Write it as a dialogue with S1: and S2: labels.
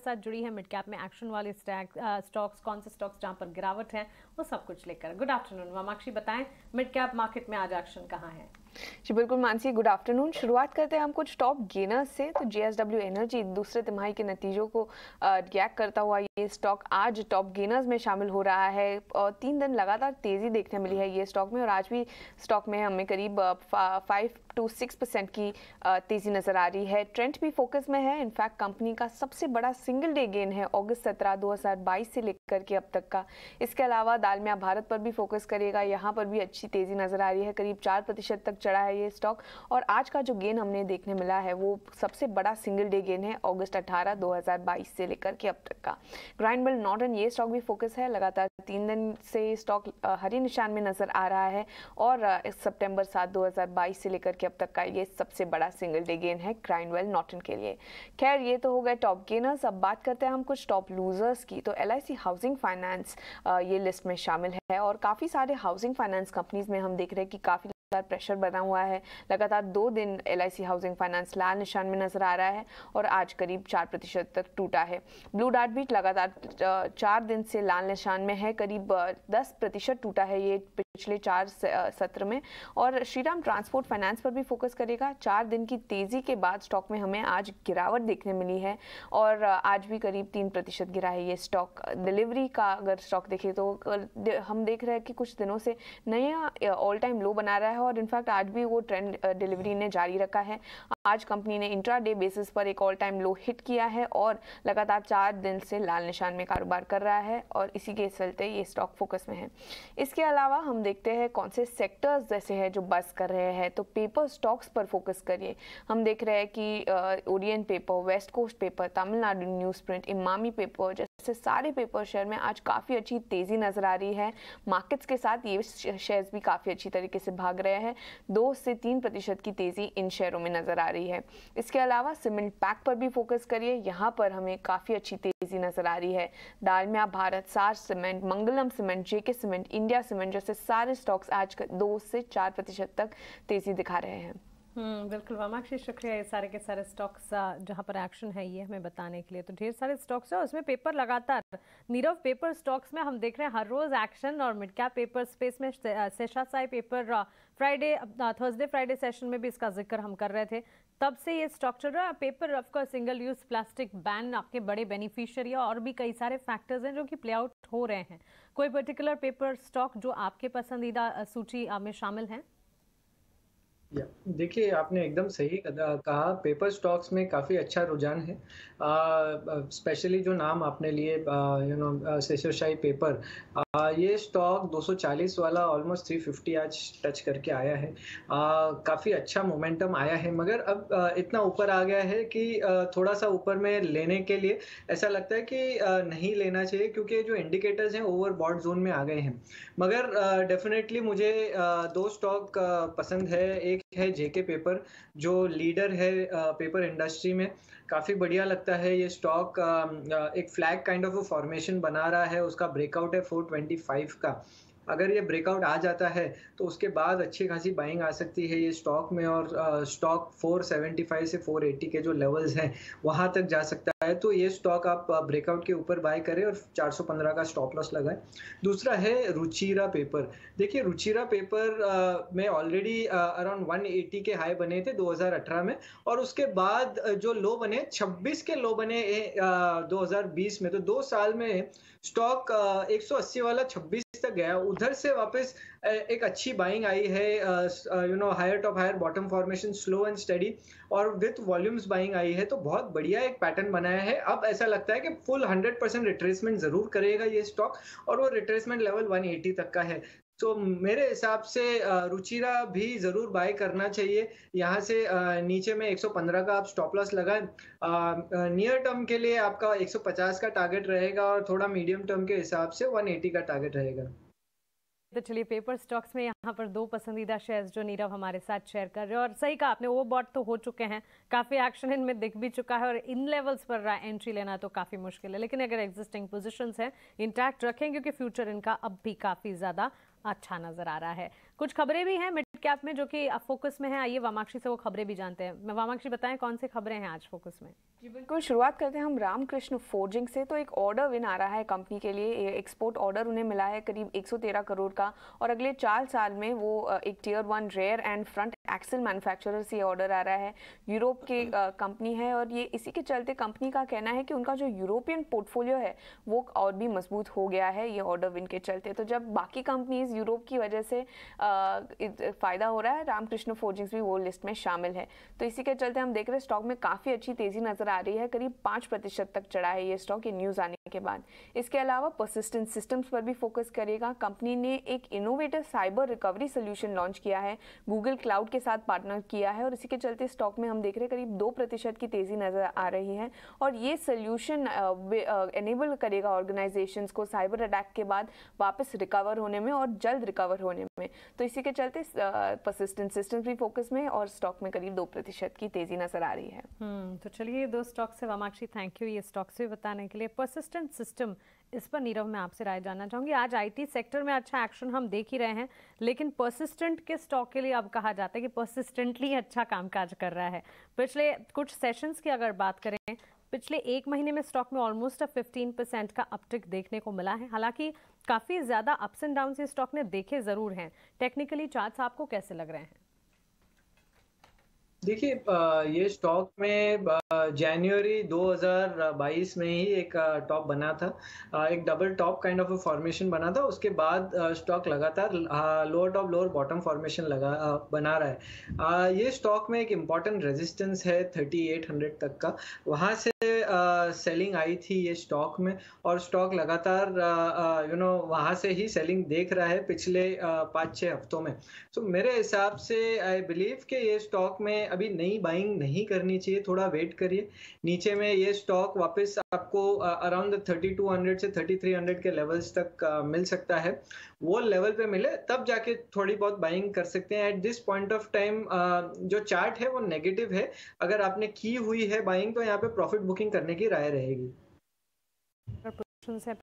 S1: साथ जुड़ी है मिड कैप में एक्शन वाले स्टॉक्स, कौन से स्टॉक्स जहां पर गिरावट है, वो सब कुछ लेकर। गुड आफ्टरनून वामाक्षी, बताएं मिड कैप मार्केट में आज एक्शन कहाँ है?
S2: जी बिल्कुल मानसी, गुड आफ्टरनून। शुरुआत करते हैं हम कुछ टॉप गेनर्स से। तो JSW एनर्जी दूसरे तिमाही के नतीजों को रिएक्ट करता हुआ ये स्टॉक आज टॉप गेनर्स में शामिल हो रहा है और 3 दिन लगातार तेजी देखने मिली है ये स्टॉक में, और आज भी स्टॉक में हमें करीब 5 to 6% की तेजी नजर आ रही है। ट्रेंड भी फोकस में है। इनफैक्ट कंपनी का सबसे बड़ा सिंगल डे गेन है अगस्त 17, 2022 से लेकर के अब तक का। इसके अलावा दालमिया भारत पर भी फोकस करेगा, यहाँ पर भी अच्छी तेजी नजर आ रही है, करीब 4% तक चढ़ा है ये स्टॉक। और आज का जो गेन हमने देखने मिला है वो सबसे बड़ा सिंगल डे गेन है अगस्त 18, 2022 से लेकर के अब तक का। ग्राइंडवेल नॉर्टन ये स्टॉक भी फोकस है, लगातार 3 दिन से स्टॉक हरी निशान में नजर आ रहा है और सितंबर 7, 2022 से लेकर के अब तक का ये सबसे बड़ा सिंगल डे गेन है ग्राइंडवेल नॉर्टन के लिए। खैर, ये तो हो गए टॉप गेनर्स। अब बात करते हैं हम कुछ टॉप लूजर्स की। तो LIC हाउसिंग फाइनेंस ये लिस्ट में शामिल है और काफ़ी सारे हाउसिंग फाइनेंस कंपनीज में हम देख रहे हैं कि काफ़ी प्रेशर बना हुआ है। लगातार 2 दिन LIC हाउसिंग फाइनेंस लाल निशान में नजर आ रहा है और आज करीब 4% तक टूटा है। ब्लू डार्ट भी लगातार 4 दिन से लाल निशान में है, करीब 10% टूटा है ये पिछले 4 सत्र में। और श्रीराम ट्रांसपोर्ट फाइनेंस पर भी फोकस करेगा। 4 दिन की तेजी के बाद स्टॉक में हमें आज गिरावट देखने मिली है और आज भी करीब 3% गिरा है ये स्टॉक। डिलीवरी का अगर स्टॉक देखें तो हम देख रहे हैं कि कुछ दिनों से नया ऑल टाइम लो बना रहा है और इनफैक्ट आज भी वो ट्रेंड डिलीवरी ने जारी रखा है। आज कंपनी ने इंट्राडे बेसिस पर एक ऑल टाइम लो हिट किया है और लगातार 4 दिन से लाल निशान में कारोबार कर रहा है और इसी के चलते ये स्टॉक फोकस में है। इसके अलावा हम देखते हैं कौन से सेक्टर्स जैसे है जो बस कर रहे हैं। तो पेपर स्टॉक्स पर फोकस करिए। हम देख रहे हैं कि Orient paper, West Coast paper, Tamil Nadu news print, Emami paper जैसे सारे पेपर शेयर में आज काफ़ी अच्छी तेज़ी नज़र आ रही है। मार्केट्स के साथ ये शेयर्स भी काफ़ी अच्छी तरीके से भाग रहे हैं। 2 से 3% की तेज़ी इन शेयरों में नज़र आ रही है। इसके अलावा सीमेंट पैक पर भी फोकस करिए, यहाँ पर हमें काफ़ी अच्छी तेज़ी नज़र आ रही है। दालमिया भारत, सार cement, Mangalam cement, JK cement, India cement जैसे सारे स्टॉक्स आज 2 से 4% तक तेज़ी दिखा रहे हैं।
S1: बिल्कुल वामाक्षी, शुक्रिया ये सारे के सारे स्टॉक्स जहां पर एक्शन है ये हमें बताने के लिए। तो ढेर सारे स्टॉक्स है उसमें पेपर लगातार, नीरव पेपर स्टॉक्स में हम देख रहे हैं हर रोज एक्शन। और मिड कैप पेपर स्पेस में शेषाशायी पेपर थर्सडे फ्राइडे सेशन में भी इसका जिक्र हम कर रहे थे, तब से ये स्टॉक चल रहा है। Paper of course single use plastic ban आपके बड़े बेनिफिशियरी और भी कई सारे फैक्टर्स हैं जो कि प्ले आउट हो रहे हैं। कोई पर्टिकुलर पेपर स्टॉक जो आपके पसंदीदा सूची में शामिल है?
S3: देखिए, आपने एकदम सही कहा। पेपर स्टॉक्स में काफ़ी अच्छा रुझान है। स्पेशली जो नाम आपने लिए शेषशायी पेपर, ये स्टॉक 240 वाला ऑलमोस्ट 350 आज टच करके आया है। काफ़ी अच्छा मोमेंटम आया है, मगर अब इतना ऊपर आ गया है कि थोड़ा सा ऊपर में लेने के लिए ऐसा लगता है कि नहीं लेना चाहिए, क्योंकि जो इंडिकेटर्स हैं ओवरबॉट जोन में आ गए हैं। मगर डेफिनेटली मुझे 2 स्टॉक पसंद है। एक है JK पेपर, जो लीडर है पेपर इंडस्ट्री में। काफ़ी बढ़िया लगता है ये स्टॉक। एक फ्लैग काइंड ऑफ फॉर्मेशन बना रहा है, उसका ब्रेकआउट है 425 का। अगर ये ब्रेकआउट आ जाता है तो उसके बाद अच्छी खासी बाइंग आ सकती है ये स्टॉक में, और स्टॉक 475 से 480 के जो लेवल्स हैं वहां तक जा सकता है। तो ये स्टॉक आप ब्रेकआउट के ऊपर बाय करें और 415 का स्टॉप लॉस लगाएं। दूसरा है रुचिरा पेपर। देखिए, रुचिरा पेपर में ऑलरेडी अराउंड 180 के हाई बने थे 2018 में, और उसके बाद जो लो बने 26 के लो बने 2020 में। तो 2 साल में स्टॉक 180 वाला 26 तक गया, उधर से वापस एक अच्छी बाइंग आई है। Higher top higher bottom formation, slow and steady, और विथ वॉल्यूम्स बाइंग आई है। तो बहुत बढ़िया एक पैटर्न बनाया है। अब ऐसा लगता है कि फुल 100% रिट्रेसमेंट जरूर करेगा ये स्टॉक, और वो रिट्रेसमेंट लेवल 180 तक का है। तो मेरे हिसाब से रुचिरा भी जरूर बाय करना चाहिए। यहाँ से नीचे में 115 का आप स्टॉप लॉस लगाएं। नियर टर्म के लिए आपका 150 का टारगेट रहेगा, और थोड़ा मीडियम टर्म के हिसाब से 180 का टारगेट रहेगा।
S1: तो चलिए, पेपर स्टॉक्स में यहाँ पर 2 पसंदीदा शेयर्स जो नीरव हमारे साथ शेयर कर रहे हो, और सही कहा आपने, ओवरबॉट तो हो चुके हैं, काफ़ी एक्शन इनमें दिख भी चुका है और इन लेवल्स पर एंट्री लेना तो काफ़ी मुश्किल है। लेकिन अगर एग्जिस्टिंग पोजीशंस हैं इंटैक्ट रखें, क्योंकि फ्यूचर इनका अब भी काफ़ी ज़्यादा अच्छा नजर आ रहा है। कुछ खबरें भी हैं मिड कैप में जो कि फोकस में है, आइए वामाक्षी से वो खबरें भी जानते हैं। मैं वामाक्षी बताएं कौन सी खबरें हैं आज फोकस में।
S2: जी बिल्कुल, शुरुआत करते हैं हम रामकृष्ण फोर्जिंग से। तो एक ऑर्डर विन आ रहा है कंपनी के लिए, एक्सपोर्ट ऑर्डर उन्हें मिला है करीब 113 करोड़ का, और अगले 4 साल में वो एक tier 1 rear and front axle manufacturer से ऑर्डर आ रहा है। यूरोप की कंपनी है और ये इसी के चलते कंपनी का कहना है कि उनका जो यूरोपियन पोर्टफोलियो है वो और भी मजबूत हो गया है ये ऑर्डर विन के चलते। तो जब बाकी कंपनीज यूरोप की वजह से फायदा हो रहा है, रामकृष्ण फोर्जिंग्स भी वो लिस्ट में शामिल है। तो इसी के चलते हम देख रहे हैं स्टॉक में काफी अच्छी तेजी नजर आ रही है, करीब 5% तक चढ़ा है ये स्टॉक ये न्यूज आने के बाद। इसके अलावा परसिस्टेंट सिस्टम्स पर भी फोकस करेगा। कंपनी ने एक innovative cyber recovery solution launch किया है, गूगल क्लाउड के साथ पार्टनर किया है, और इसी के चलते स्टॉक में हम देख रहे हैं करीब 2% की तेजी नजर आ रही है। और ये सोल्यूशन एनेबल करेगा ऑर्गेनाइजेशंस को साइबर अटैक के बाद वापस रिकवर होने में और जल्द रिकवर होने में। तो इसी के चलते परसिस्टेंट सिस्टम्स भी फोकस में और स्टॉक में करीब 2% की तेजी नजर आ रही है।
S1: तो चलिए 2 स्टॉक से वामाक्षी थैंक यू ये स्टॉक से बताने के लिए। परसिस्टेंट सिस्टम, इस पर नीरव मैं आपसे राय जानना चाहूंगी। आज आईटी सेक्टर में अच्छा एक्शन हम देख ही रहे हैं, लेकिन परसिस्टेंट के स्टॉक के लिए अब कहा जाता है कि परसिस्टेंटली अच्छा कामकाज कर रहा है। पिछले कुछ सेशंस की अगर बात करें, पिछले 1 महीने में स्टॉक में ऑलमोस्ट 15% का अपटिक देखने को मिला है। हालांकि काफी ज्यादा अप्स एंड डाउन स्टॉक ने देखे जरूर हैं। टेक्निकली चार्ट्स आपको कैसे लग रहे हैं?
S3: देखिए, ये स्टॉक में जनवरी 2022 में ही एक टॉप बना था, एक double top kind of formation बना था। उसके बाद स्टॉक लगातार lower top lower bottom formation बना रहा है। ये स्टॉक में एक इम्पॉर्टेंट रेजिस्टेंस है 3800 तक का, वहां से सेलिंग आई थी ये स्टॉक में, और स्टॉक लगातार वहां से ही सेलिंग देख रहा है पिछले 5-6 हफ्तों में। तो मेरे हिसाब से आई बिलीव कि ये स्टॉक में अभी नई बाइंग नहीं करनी चाहिए, थोड़ा वेट करिए। नीचे में ये स्टॉक वापस आपको अराउंड 3200 से 3300 के लेवल्स तक मिल सकता है। वो लेवल पे मिले तब जाके थोड़ी बहुत बाइंग कर सकते हैं। At this point of time जो चार्ट है वो नेगेटिव है। अगर आपने की हुई है बाइंग तो यहाँ पे प्रॉफिट बुकिंग करने की राय रहेगी।